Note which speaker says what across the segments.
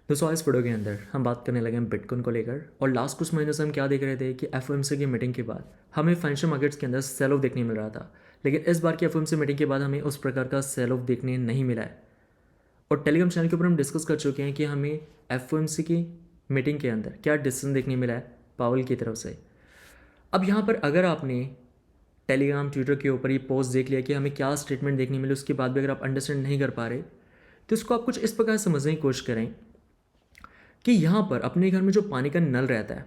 Speaker 1: दोस्तों इस वीडियो के अंदर हम बात करने लगे हैं बिटकॉइन को लेकर। और लास्ट कुछ महीनों से हम क्या देख रहे थे कि एफओएमसी की मीटिंग के बाद हमें फाइनेंशियल मार्केट्स के अंदर सेल ऑफ देखने मिल रहा था। लेकिन इस बार की एफओएमसी मीटिंग के बाद हमें उस प्रकार का सेल ऑफ देखने नहीं मिला है। और टेलीग्राम चैनल के ऊपर हम डिस्कस कर चुके हैं कि हमें एफओएमसी की मीटिंग के अंदर क्या डिसीजन देखने मिला है पावल की तरफ से। अब यहाँ पर अगर आपने टेलीग्राम ट्विटर के ऊपर ये पोस्ट देख लिया कि हमें क्या स्टेटमेंट देखने मिले, उसके बाद भी अगर आप अंडरस्टैंड नहीं कर पा रहे तो इसको आप कुछ इस प्रकार समझने की कोशिश करें कि यहाँ पर अपने घर में जो पानी का नल रहता है,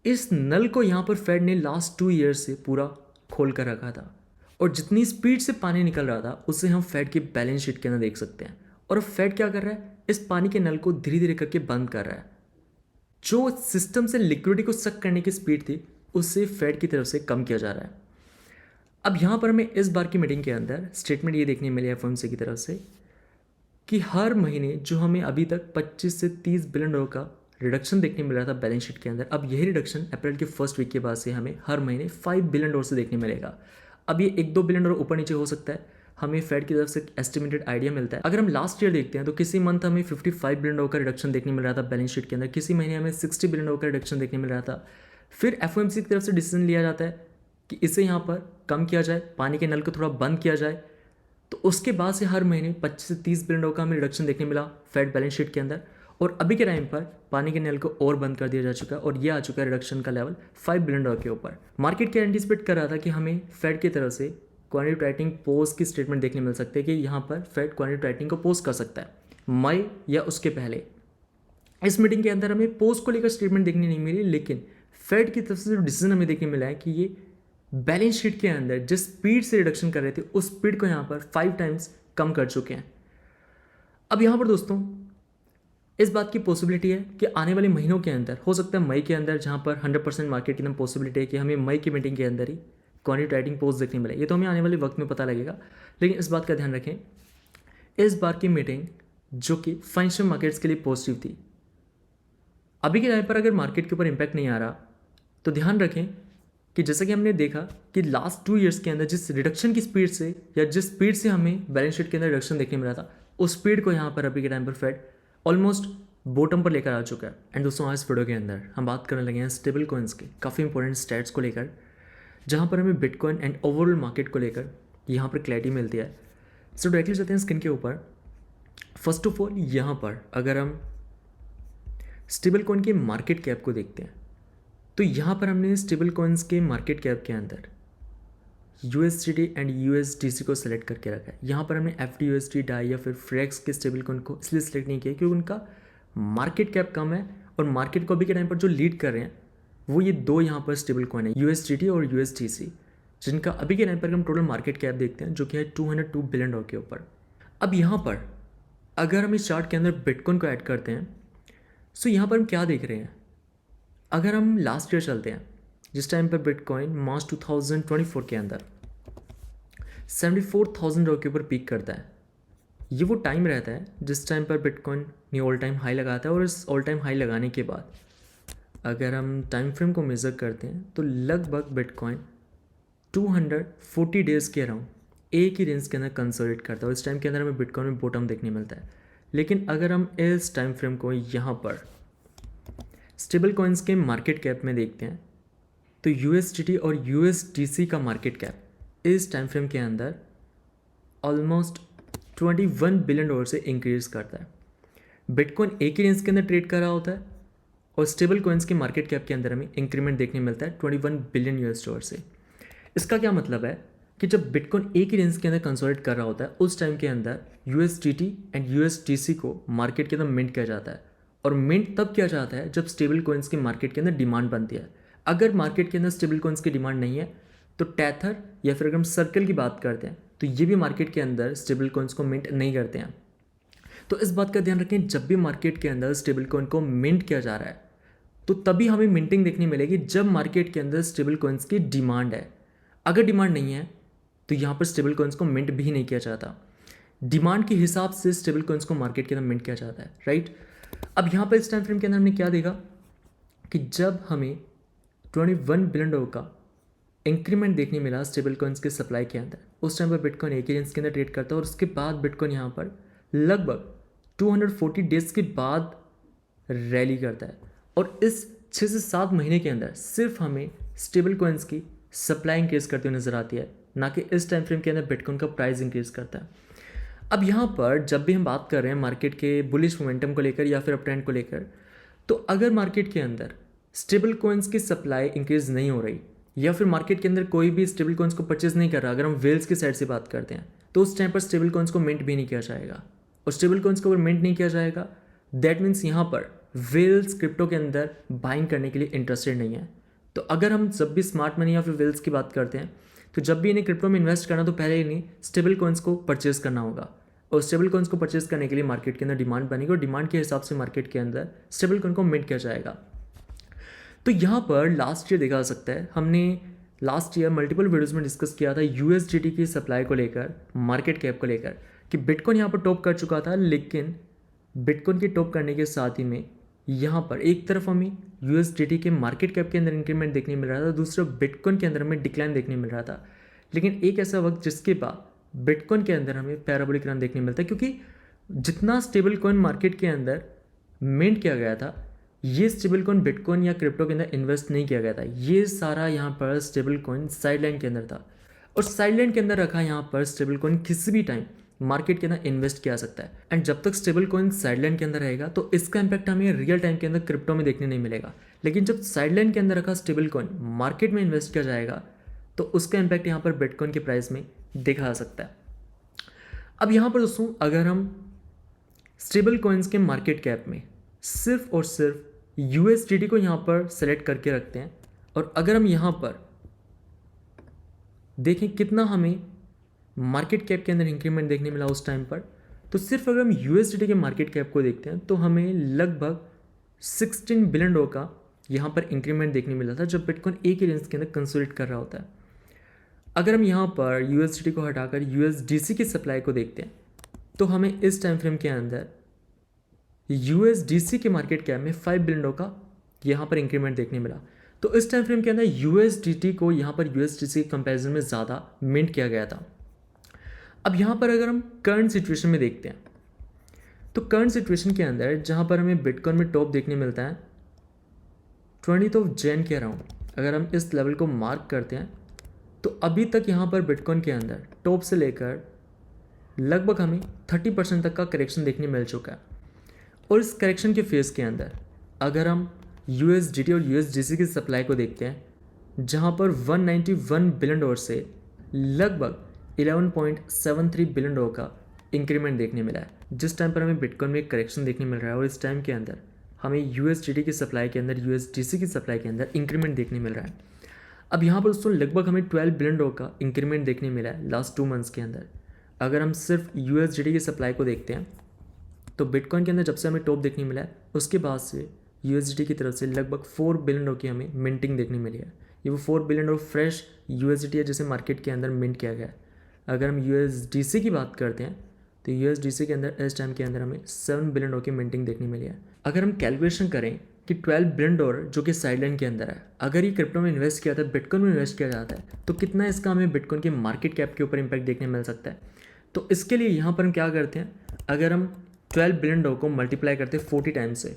Speaker 1: इस नल को यहाँ पर फेड ने लास्ट 2 ईयर से पूरा खोल कर रखा था। और जितनी स्पीड से पानी निकल रहा था उससे हम फेड की बैलेंस शीट के अंदर देख सकते हैं। और अब फेड क्या कर रहा है, इस पानी के नल को धीरे धीरे करके बंद कर रहा है। जो सिस्टम से लिक्विडिटी को सक करने की स्पीड थी उससे फेड की तरफ से कम किया जा रहा है। अब यहाँ पर हमें इस बार की मीटिंग के अंदर स्टेटमेंट ये देखने मिली एफओएमसी की तरफ से कि हर महीने जो हमें अभी तक 25 से 30 बिलियन डॉलर का रिडक्शन देखने मिल रहा था बैलेंस शीट के अंदर, अब यही रिडक्शन अप्रैल के फर्स्ट वीक के बाद से हमें हर महीने 5 बिलियन डॉलर से देखने मिलेगा। अब ये 1-2 बिलियन डॉलर ऊपर नीचे हो सकता है, हमें फेड की तरफ से एस्टिमेटेड आइडिया मिलता है। अगर हम लास्ट ईयर देखते हैं तो किसी मंथ हमें 55 बिलियन डॉलर का रिडक्शन देखने मिल रहा था बैलेंस शीट के अंदर, किसी महीने हमें 60 बिलियन डॉलर का रिडक्शन देखने मिल रहा था। फिर एफओएमसी की तरफ से डिसीजन लिया जाता है कि इसे यहाँ पर कम किया जाए, पानी के नल को थोड़ा बंद किया जाए। तो उसके बाद से हर महीने 25 से 30 बिलियन डॉलर का हमें रिडक्शन देखने मिला फेड बैलेंस शीट के अंदर। और अभी के टाइम पर पानी के नल को और बंद कर दिया जा चुका है और ये आ चुका है रिडक्शन का लेवल 5 बिलियन डॉलर के ऊपर। मार्केट क्या एंटिसिपेट कर रहा था कि हमें फेड की तरफ से क्वांटिटी टाइटिंग पोज की स्टेटमेंट देखने मिल सकते हैं कि यहाँ पर फेड क्वांटिटी टाइटिंग को पोज कर सकता है मई या उसके पहले। इस मीटिंग के अंदर हमें पोज को लेकर स्टेटमेंट देखने नहीं मिली, लेकिन फेड की तरफ से जो डिसीजन हमें देखने मिला है कि ये बैलेंस शीट के अंदर जिस स्पीड से रिडक्शन कर रहे थे उस स्पीड को यहाँ पर 5 टाइम्स कम कर चुके हैं। अब यहाँ पर दोस्तों इस बात की पॉसिबिलिटी है कि आने वाले महीनों के अंदर हो सकता है मई के अंदर, जहाँ पर 100% मार्केट की एकदम पॉसिबिलिटी है कि हमें मई की मीटिंग के अंदर ही क्वांटिटी टाइटिंग पोस्ट देखने मिले। ये तो हमें आने वाले वक्त में पता लगेगा, लेकिन इस बात का ध्यान रखें इस बार की मीटिंग जो कि फाइनेंशियल मार्केट्स के लिए पॉजिटिव थी, अभी के टाइम पर अगर मार्केट के ऊपर इम्पैक्ट नहीं आ रहा तो ध्यान रखें कि जैसा कि हमने देखा कि लास्ट 2 ईयर्स के अंदर जिस रिडक्शन की स्पीड से या जिस स्पीड से हमें बैलेंस शीट के अंदर रिडक्शन देखने मिला था, उस स्पीड को यहाँ पर अभी के टाइम पर फेड ऑलमोस्ट बॉटम पर लेकर आ चुका है। एंड दोस्तों आज इस वीडियो के अंदर हम बात करने लगे हैं स्टेबल कॉइन्स के काफ़ी इंपॉर्टेंट स्टैट्स को लेकर, जहाँ पर हमें बिटकॉइन एंड ओवरऑल मार्केट को लेकर यहाँ पर क्लैरिटी मिलती है। सो डायरेक्टली चलते हैं स्क्रीन के ऊपर। फर्स्ट ऑफ ऑल यहाँ पर अगर हम स्टेबल कॉइन के मार्केट कैप को देखते हैं तो यहाँ पर हमने स्टेबल कॉइन्स के मार्केट कैप के अंदर USDT एंड USDC को सिलेक्ट करके रखा है। यहाँ पर हमने FDUSD डाई या फिर फ्रेक्स के स्टेबल कॉइन को इसलिए सिलेक्ट नहीं किया क्योंकि उनका मार्केट कैप कम है और मार्केट को अभी के टाइम पर जो लीड कर रहे हैं वो ये दो यहाँ पर स्टेबल कॉइन है USDT और USDC, जिनका अभी के टाइम पर हम टोटल मार्केट कैप देखते हैं जो कि है 202 बिलियन डॉलर के ऊपर। अब यहाँ पर अगर हम इस चार्ट के अंदर बिटकॉइन को ऐड करते हैं सो यहाँ पर हम क्या देख रहे हैं, अगर हम लास्ट ईयर चलते हैं जिस टाइम पर बिटकॉइन मार्च 2024 के अंदर 74,000 डॉलर के ऊपर पीक करता है, ये वो टाइम रहता है जिस टाइम पर bitcoin knew all time high लगाता है। और इस ऑल टाइम हाई लगाने के बाद अगर हम टाइम फ्रेम को मेज़र करते हैं तो लगभग बिटकॉइन 240 डेज़ के अराउंड एक ही रेंज के अंदर कंसोलिडेट करता है और इस टाइम के अंदर हमें बिटकॉइन में बॉटम देखने मिलता है। लेकिन अगर हम इस टाइम फ्रेम को यहाँ पर स्टेबल कॉइन्स के मार्केट कैप में देखते हैं तो USDT और USDC का मार्केट कैप इस टाइम फ्रेम के अंदर ऑलमोस्ट 21 बिलियन डॉलर से इंक्रीज करता है। बिटकॉइन एक ही रेंज के अंदर ट्रेड कर रहा होता है और स्टेबल कॉइन्स के मार्केट कैप के अंदर हमें इंक्रीमेंट देखने मिलता है 21 बिलियन US डॉलर से। इसका क्या मतलब है कि जब बिटकॉइन एक ही रेंज के अंदर कंसोलिडेट कर रहा होता है उस टाइम के अंदर USDT एंड USDC को मार्केट के अंदर मिंट किया जाता है। और मिंट तब किया जाता है जब स्टेबल कॉइन्स के मार्केट के अंदर डिमांड बनती है। अगर मार्केट के अंदर स्टेबल कॉइन्स की डिमांड नहीं है तो टैथर या फिर अगर हम सर्कल की बात करते हैं तो ये भी मार्केट के अंदर स्टेबल कॉइन्स को मिंट नहीं करते हैं। तो इस बात का ध्यान रखें, जब भी मार्केट के अंदर स्टेबल कॉइन को मिंट किया जा रहा है तो तभी हमें मिंटिंग देखने मिलेगी जब मार्केट के अंदर स्टेबल कॉइन्स की डिमांड है। अगर डिमांड नहीं है तो यहाँ पर स्टेबल कॉइन्स को मिंट भी नहीं किया जाता। डिमांड के हिसाब से स्टेबल कॉइन्स को मार्केट के अंदर मिंट किया जाता है, राइट। अब यहाँ पर इस टाइम फ्रेम के अंदर हमने क्या देखा कि जब हमें 21 बिलियन डॉलर का इंक्रीमेंट देखने मिला स्टेबल कॉइन्स के सप्लाई के अंदर, उस टाइम पर बिटकॉइन एक ही रेंज के अंदर ट्रेड करता है और उसके बाद बिटकॉइन यहाँ पर लगभग 240 डेज के बाद रैली करता है, और इस 6 से 7 महीने के अंदर सिर्फ हमें स्टेबल कॉइन्स की सप्लाई इंक्रीज करती हुई नज़र आती है, ना कि इस टाइम फ्रेम के अंदर बिटकॉइन का प्राइस इंक्रीज करता है। अब यहाँ पर जब भी हम बात कर रहे हैं मार्केट के बुलिश मोमेंटम को लेकर या फिर अप ट्रेंड को लेकर, तो अगर मार्केट के अंदर स्टेबल कॉइन्स की सप्लाई इंक्रीज नहीं हो रही या फिर मार्केट के अंदर कोई भी स्टेबल कॉइन्स को परचेज नहीं कर रहा, अगर हम वेल्स की साइड से बात करते हैं, तो उस टाइम पर स्टेबल कॉइन्स को मिंट भी नहीं किया जाएगा। और स्टेबल कॉइन्स को अगर मिंट नहीं किया जाएगा, दैट मीन्स यहाँ पर वेल्स क्रिप्टो के अंदर बाइंग करने के लिए इंटरेस्टेड नहीं है। तो अगर हम जब भी स्मार्ट मनी या फिर वेल्स की बात करते हैं, तो जब भी इन्हें क्रिप्टो में इन्वेस्ट करना, तो पहले इन्हें स्टेबल कॉइन्स को परचेज करना होगा, और स्टेबल कॉइन्स को परचेज करने के लिए मार्केट के अंदर डिमांड बनेगी, और डिमांड के हिसाब से मार्केट के अंदर स्टेबल कॉइन को मिंट किया जाएगा। तो यहाँ पर लास्ट ईयर देखा जा सकता है, हमने लास्ट ईयर मल्टीपल वीडियोज़ में डिस्कस किया था यूएसडीटी की सप्लाई को लेकर, मार्केट कैप को लेकर, कि बिटकॉइन यहाँ पर टॉप कर चुका था, लेकिन बिटकॉइन के टॉप करने के साथ ही में यहाँ पर एक तरफ हमें यूएसडीटी के मार्केट कैप के अंदर इंक्रीमेंट देखने मिल रहा था, दूसरा बिटकॉइन के अंदर हमें डिक्लाइन देखने मिल रहा था। लेकिन एक ऐसा वक्त जिसके बाद बिटकॉइन के अंदर हमें पैराबोलिक रन देखने मिलता है, क्योंकि जितना स्टेबल कॉइन मार्केट के अंदर मिंट किया गया था, ये स्टेबल कॉइन बिटकॉइन या क्रिप्टो के अंदर इन्वेस्ट नहीं किया गया था, ये सारा यहाँ पर स्टेबल कॉइन साइडलाइन के अंदर था, और साइडलाइन के अंदर रखा यहाँ पर स्टेबल कॉइन किसी भी टाइम मार्केट के अंदर इन्वेस्ट किया जा सकता है। एंड जब तक स्टेबल कॉइन साइडलाइन के अंदर रहेगा, तो इसका इंपैक्ट हमें रियल टाइम के अंदर क्रिप्टो में देखने नहीं मिलेगा। लेकिन जब साइडलाइन के अंदर रखा स्टेबल कॉइन मार्केट में इन्वेस्ट किया जाएगा, तो उसका इंपैक्ट यहाँ पर बिटकॉइन के प्राइस में देखा जा सकता है। अब यहाँ पर दोस्तों, अगर हम स्टेबल कॉइन्स के मार्केट कैप में सिर्फ और सिर्फ यूएसडीटी को यहाँ पर सेलेक्ट करके रखते हैं, और अगर हम यहाँ पर देखें कितना हमें मार्केट कैप के अंदर इंक्रीमेंट देखने मिला उस टाइम पर, तो सिर्फ अगर हम यूएसडीटी के मार्केट कैप को देखते हैं, तो हमें लगभग 16 बिलियन डॉलर का यहाँ पर इंक्रीमेंट देखने मिला था, जब बिटकॉइन एक ही रेंज के अंदर कंसोलिडेट कर रहा होता है। अगर हम यहाँ पर यूएसडीटी को हटाकर यूएसडीसी की सप्लाई को देखते हैं, तो हमें इस टाइम फ्रेम के अंदर यूएसडीसी के मार्केट कैप में 5 बिलियन डॉलर का यहाँ पर इंक्रीमेंट देखने मिला। तो इस टाइम फ्रेम के अंदर यूएसडीटी को यहाँ पर यूएसडीसी के कंपैरिजन में ज़्यादा मिंट किया गया था। अब यहाँ पर अगर हम करंट सिचुएशन में देखते हैं, तो करंट सिचुएशन के अंदर जहाँ पर हमें बिटकॉइन में टॉप देखने मिलता है 20 जैन के अराउंड, अगर हम इस लेवल को मार्क करते हैं, तो अभी तक यहाँ पर बिटकॉइन के अंदर टॉप से लेकर लगभग हमें 30% तक का करेक्शन देखने मिल चुका है। और इस करेक्शन के फेज़ के अंदर अगर हम यूएसडीटी और यूएसडीसी की सप्लाई को देखते हैं, जहाँ पर 191 बिलियन डॉलर से लगभग 11.73 बिलियन डॉलर का इंक्रीमेंट देखने मिला है, जिस टाइम पर हमें बिटकॉइन में एक करेक्शन देखने मिल रहा है, और इस टाइम के अंदर हमें यूएसडीटी की सप्लाई के अंदर यूएसडीसी की सप्लाई के अंदर इंक्रीमेंट देखने मिल रहा है। अब यहाँ पर दोस्तों लगभग हमें 12 बिलियन डॉलर का इंक्रीमेंट देखने मिला है लास्ट 2 मंथ्स के अंदर। अगर हम सिर्फ यूएसडीटी की सप्लाई को देखते हैं, तो बिटकॉइन के अंदर जब से हमें टॉप देखने मिला है, उसके बाद से यूएसडीटी की तरफ से लगभग 4 बिलियन डॉलर की हमें मिंटिंग देखने मिली है। ये वो 4 बिलियन डॉलर फ्रेश यूएसडीटी है जिसे मार्केट के अंदर मिंट किया गया है। अगर हम यूएसडीसी की बात करते हैं, तो यूएसडीसी के अंदर इस टाइम के अंदर हमें 7 बिलियन डॉलर की मिंटिंग देखने मिली है। अगर हम कैलकुलेशन करें कि 12 बिलियन डॉलर जो कि साइडलाइन के अंदर है, अगर ये क्रिप्टो में इन्वेस्ट किया था, बिटकॉइन में इन्वेस्ट किया जाता है, तो कितना इसका हमें बिटकॉइन के मार्केट कैप के ऊपर इंपैक्ट देखने मिल सकता है। तो इसके लिए यहाँ पर हम क्या करते हैं, अगर हम 12 बिलियन डॉलर को मल्टीप्लाई करते हैं 40 टाइम्स से,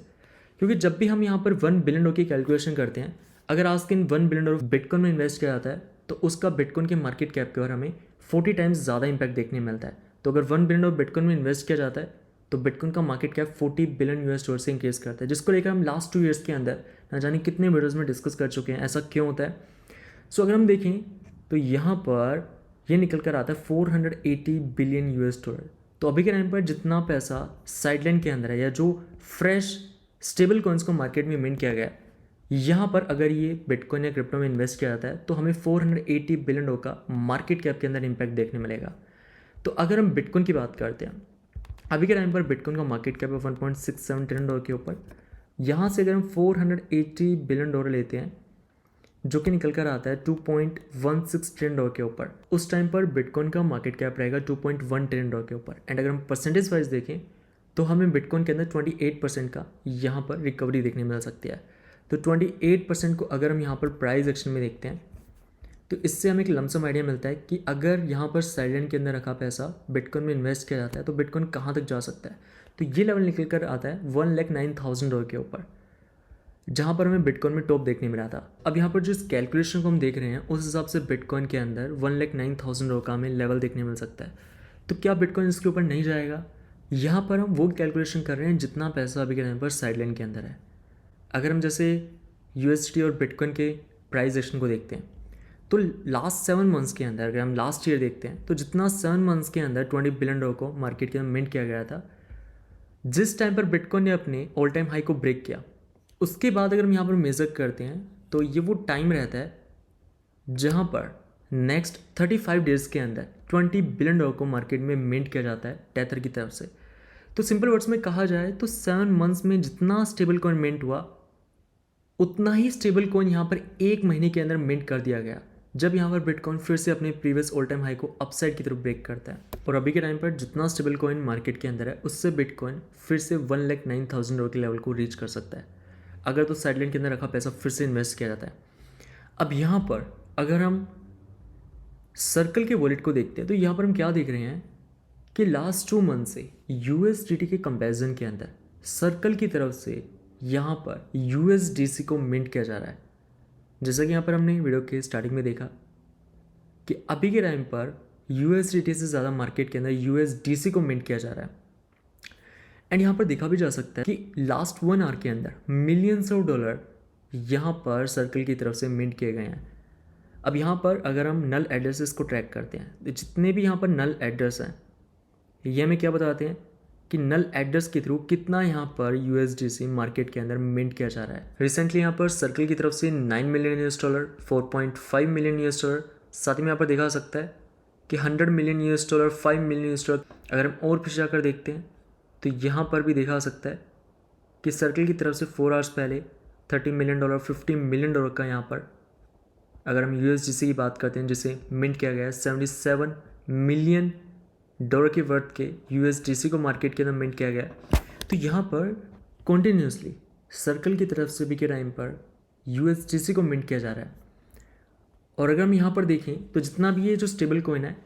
Speaker 1: क्योंकि जब भी हम यहाँ पर 1 बिलियन डॉलर की कैलकुलेशन करते हैं, अगर आज के 1 बिलियन डॉलर बिटकॉइन में इन्वेस्ट किया जाता है, तो उसका बिटकॉइन के मार्केट कैप के ऊपर हमें 40 टाइम्स ज़्यादा इंपैक्ट देखने मिलता है। तो अगर 1 बिलियन डॉलर बिटकॉइन में इन्वेस्ट किया जाता है, तो बिटकॉइन का market cap 40 billion US dollar से इंक्रीज करता है, जिसको लेकर हम लास्ट 2 ईयर्स के अंदर ना जाने कितने वीडियोज़ में डिस्कस कर चुके हैं ऐसा क्यों होता है। सो अगर हम देखें, तो यहाँ पर ये निकल कर आता है 480 बिलियन यूएस डॉलर। तो अभी के टाइम पर जितना पैसा साइडलाइन के अंदर है, या जो फ्रेश स्टेबल कॉइन्स को मार्केट में मिंट किया गया, यहाँ पर अगर ये बिटकॉइन या क्रिप्टो में इन्वेस्ट किया जाता है, तो हमें 480 बिलियन डॉलर का मार्केट कैप के अंदर इंपैक्ट देखने मिलेगा। तो अगर हम बिटकॉइन की बात करते हैं, अभी के टाइम पर बिटकॉइन का मार्केट कैप है 1.67 ट्रिलियन डॉलर के ऊपर। यहाँ से अगर हम 480 बिलियन डॉलर लेते हैं, जो कि निकल कर आता है 2.16 ट्रिलियन डॉलर के ऊपर, उस टाइम पर बिटकॉइन का मार्केट कैप रहेगा 2.1 ट्रिलियन डॉलर के ऊपर। एंड अगर हम परसेंटेज वाइज देखें, तो हमें बिटकॉइन के अंदर 28% का यहाँ पर रिकवरी देखने मिल सकती है। तो 28% को अगर हम यहाँ पर प्राइस एक्शन में देखते हैं, तो इससे हमें एक लमसम आइडिया मिलता है कि अगर यहाँ पर साइडलाइन के अंदर रखा पैसा बिटकॉइन में इन्वेस्ट किया जाता है, तो बिटकॉइन कहाँ तक जा सकता है। तो ये लेवल निकल कर आता है 1,09,000 डॉलर के ऊपर, जहाँ पर हमें बिटकॉइन में टॉप देखने मिला था। अब यहाँ पर जिस कैलकुलेशन को हम देख रहे हैं उस हिसाब से बिटकॉइन के अंदर 1,09,000 डॉलर का हमें लेवल देखने मिल सकता है। तो क्या बिटकॉइन इसके ऊपर नहीं जाएगा? यहाँ पर हम वो कैलकुलेशन कर रहे हैं जितना पैसा अभी के टाइम पर साइडलाइन के अंदर है। अगर हम जैसे USDT और बिटकॉइन के प्राइस एक्शन को देखते हैं तो लास्ट 7 मंथ्स के अंदर, अगर हम लास्ट ईयर देखते हैं तो जितना 7 मंथ्स के अंदर 20 बिलियन डॉलर को मार्केट के अंदर मिंट किया गया था, जिस टाइम पर बिटकॉइन ने अपने ऑल टाइम हाई को ब्रेक किया, उसके बाद अगर हम यहाँ पर मेज़र करते हैं तो ये वो टाइम रहता है जहाँ पर नेक्स्ट 35 डेज़ के अंदर 20 बिलियन डॉलर को मार्केट में मिंट किया जाता है टेथर की तरफ से। तो सिंपल वर्ड्स में कहा जाए तो 7 मंथ्स में जितना स्टेबल कॉइन मिंट हुआ उतना ही स्टेबल कॉइन यहाँ पर 1 महीने के अंदर मिंट कर दिया गया, जब यहाँ पर बिटकॉइन फिर से अपने प्रीवियस ऑल टाइम हाई को अपसाइड की तरफ ब्रेक करता है। और अभी के टाइम पर जितना स्टेबल कॉइन मार्केट के अंदर है उससे बिटकॉइन फिर से 1,09,000 डॉलर के लेवल को रीच कर सकता है, अगर तो साइडलाइन के अंदर रखा पैसा फिर से इन्वेस्ट किया जाता है। अब यहाँ पर अगर हम सर्कल के वॉलेट को देखते हैं तो यहाँ पर हम क्या देख रहे हैं कि लास्ट 2 मंथ से USDT के कंपैरिजन के अंदर सर्कल की तरफ से यहाँ पर USDC को मिंट किया जा रहा है। जैसा कि यहाँ पर हमने वीडियो के स्टार्टिंग में देखा कि अभी के टाइम पर USDT से ज़्यादा मार्केट के अंदर USDC को मिंट किया जा रहा है। एंड यहाँ पर देखा भी जा सकता है कि लास्ट 1 आवर के अंदर मिलियंस ऑफ डॉलर यहाँ पर सर्कल की तरफ से मिंट किए गए हैं। अब यहाँ पर अगर हम नल एड्रेसेस को ट्रैक करते हैं तो जितने भी यहाँ पर नल एड्रेस हैं ये हमें क्या बताते हैं कि नल एड्रेस के थ्रू कितना यहाँ पर USDC मार्केट के अंदर मिंट किया जा रहा है। रिसेंटली यहाँ पर सर्कल की तरफ से 9 मिलियन $, 4.5 मिलियन $, साथ ही में यहाँ पर देखा जा सकता है कि 100 मिलियन $, 5 मिलियन $। अगर हम और पीछे जाकर देखते हैं तो यहाँ पर भी देखा जा सकता है कि सर्कल की तरफ से 4 आवर्स पहले 30 मिलियन $, 50 मिलियन $, का यहाँ पर अगर हम USDC की बात करते हैं जिसे मिंट किया गया है 77 मिलियन डॉलर के वर्थ के USDC को मार्केट के अंदर मिंट किया गया। तो यहाँ पर कॉन्टिन्यूसली सर्कल की तरफ से भी के टाइम पर USDC को मिंट किया जा रहा है। और अगर हम यहाँ पर देखें तो जितना भी ये जो स्टेबल कॉइन है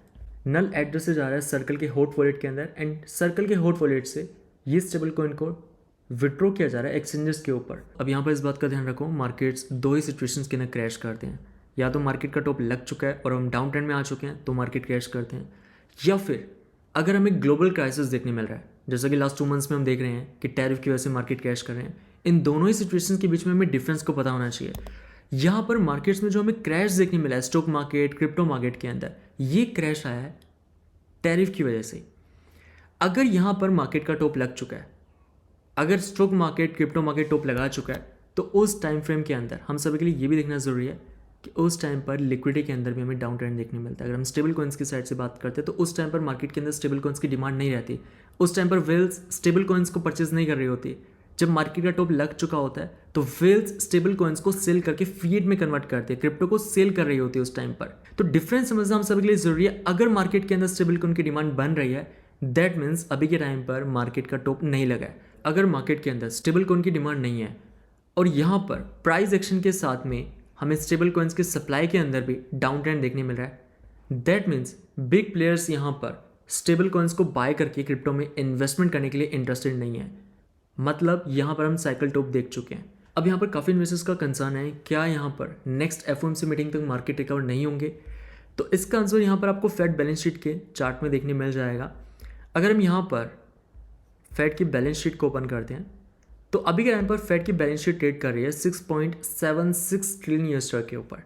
Speaker 1: नल एड्रेस से जा रहा है सर्कल के हॉट वॉलेट के अंदर, एंड सर्कल के हॉट वॉलेट से ये स्टेबल कॉइन को विड्रॉ किया जा रहा है एक्सचेंजेस के ऊपर। अब यहाँ पर इस बात का ध्यान रखो, मार्केट्स 2 ही सिचुएशंस के अंदर क्रैश करते हैं। या तो मार्केट का टॉप लग चुका है और हम डाउन ट्रेंड में आ चुके हैं तो मार्केट क्रैश करते हैं, या फिर अगर हमें ग्लोबल क्राइसिस देखने मिल रहा है जैसा कि लास्ट 2 मंथ्स में हम देख रहे हैं कि टैरिफ की वजह से मार्केट क्रैश कर रहे हैं। इन दोनों ही सिचुएशंस के बीच में हमें डिफरेंस को पता होना चाहिए। यहाँ पर मार्केट्स में जो हमें क्रैश देखने मिला है स्टॉक मार्केट क्रिप्टो मार्केट के अंदर, ये क्रैश आया है टैरिफ की वजह से। अगर यहाँ पर मार्केट का टॉप लग चुका है, अगर stock market crypto market top लगा चुका है, तो उस टाइम फ्रेम के अंदर हम सभी के लिए ये भी देखना ज़रूरी है कि उस टाइम पर लिक्विडिटी के अंदर भी हमें डाउन ट्रेंड देखने मिलता है। अगर हम स्टेबल कॉइन्स की साइड से बात करते हैं तो उस टाइम पर मार्केट के अंदर स्टेबल कॉइन्स की डिमांड नहीं रहती। उस टाइम पर वेल्स स्टेबल कॉइन्स को परचेज नहीं कर रही होती। जब मार्केट का टॉप लग चुका होता है तो वेल्स स्टेबल कॉइन्स को सेल करके फिएट में कन्वर्ट करते हैं, क्रिप्टो को सेल कर रही होती है उस टाइम पर। तो डिफरेंस समझना हम सभी के लिए जरूरी है। अगर मार्केट के अंदर स्टेबल कॉइन की डिमांड बन रही है दैट मीन्स अभी के टाइम पर मार्केट का टॉप नहीं लगा है। अगर मार्केट के अंदर स्टेबल कॉइन की डिमांड नहीं है और यहाँ पर प्राइस एक्शन के साथ में हमें स्टेबल कॉइन्स के सप्लाई के अंदर भी डाउन ट्रेंड देखने मिल रहा है, दैट मीन्स बिग प्लेयर्स यहाँ पर स्टेबल कॉइन्स को बाय करके क्रिप्टो में इन्वेस्टमेंट करने के लिए इंटरेस्टेड नहीं है। मतलब यहाँ पर हम साइकिल टॉप देख चुके हैं। अब यहाँ पर काफ़ी इन्वेस्टर्स का कंसर्न है क्या यहाँ पर नेक्स्ट FOMC मीटिंग तक मार्केट रिकवर नहीं होंगे। तो इसका आंसर यहाँ पर आपको फेड बैलेंस शीट के चार्ट में देखने मिल जाएगा। अगर हम यहाँ पर फेड की बैलेंस शीट को ओपन करते हैं तो अभी के टाइम पर फेड की बैलेंस शीट ट्रेड कर रही है 6.76 ट्रिलियन $, के ऊपर।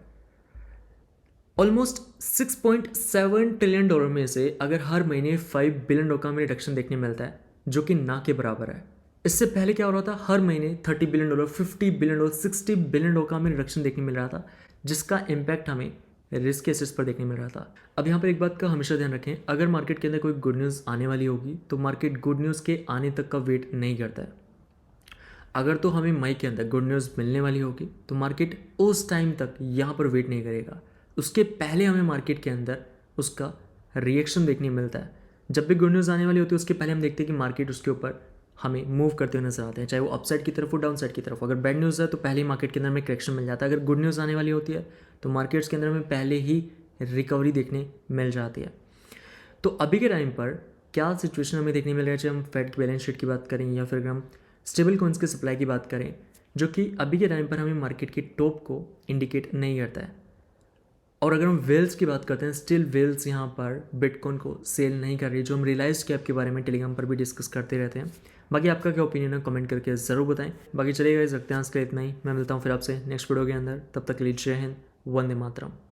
Speaker 1: ऑलमोस्ट 6.7 ट्रिलियन डॉलर में से अगर हर महीने 5 बिलियन डॉलर का हमें रिडक्शन देखने मिलता है जो कि ना के बराबर है। इससे पहले क्या हो रहा था, हर महीने 30 billion dollar, 50 billion dollar, 60 billion dollar का हमें रिडक्शन देखने मिल रहा था, जिसका इम्पैक्ट हमें रिस्क एसेट्स पर देखने मिल रहा था। अब यहाँ पर एक बात का हमेशा ध्यान रखें, अगर मार्केट के अंदर कोई गुड न्यूज़ आने वाली होगी तो मार्केट गुड न्यूज़ के आने तक का वेट नहीं करता है। अगर तो हमें मई के अंदर गुड न्यूज़ मिलने वाली होगी तो मार्केट उस टाइम तक यहाँ पर वेट नहीं करेगा, उसके पहले हमें मार्केट के अंदर उसका रिएक्शन देखने मिलता है। जब भी गुड न्यूज़ आने वाली होती है उसके पहले हम देखते हैं कि मार्केट उसके ऊपर हमें मूव करते हुए नजर आते हैं, चाहे वो अपसाइड की तरफ हो डाउन साइड की तरफ। अगर बैड न्यूज़ है तो पहले ही मार्केट के अंदर में करेक्शन मिल जाता है। अगर गुड न्यूज़ आने वाली होती है तो मार्केट्स के अंदर में पहले ही रिकवरी देखने मिल जाती है। तो अभी के टाइम पर क्या सिचुएशन हमें देखने मिल रहा है, चाहे हम फेड की बैलेंस शीट की बात करें या फिर अगर हम स्टेबल कॉइन्स के सप्लाई की बात करें, जो कि अभी के टाइम पर हमें मार्केट की टॉप को इंडिकेट नहीं करता है। और अगर हम वेल्स की बात करते हैं, स्टिल वेल्स यहाँ पर बिटकॉइन को सेल नहीं कर रही, जो हम रिलाइज कैप के बारे में टेलीग्राम पर भी डिस्कस करते रहते हैं। बाकी आपका क्या ओपिनियन है, कमेंट करके ज़रूर बताएं। बाकी चलिएगा, इस रखते हैं आज का इतना ही। मैं मिलता हूँ फिर आपसे नेक्स्ट वीडियो के अंदर। तब तक के लिए जय हिंद, वंदे मातरम।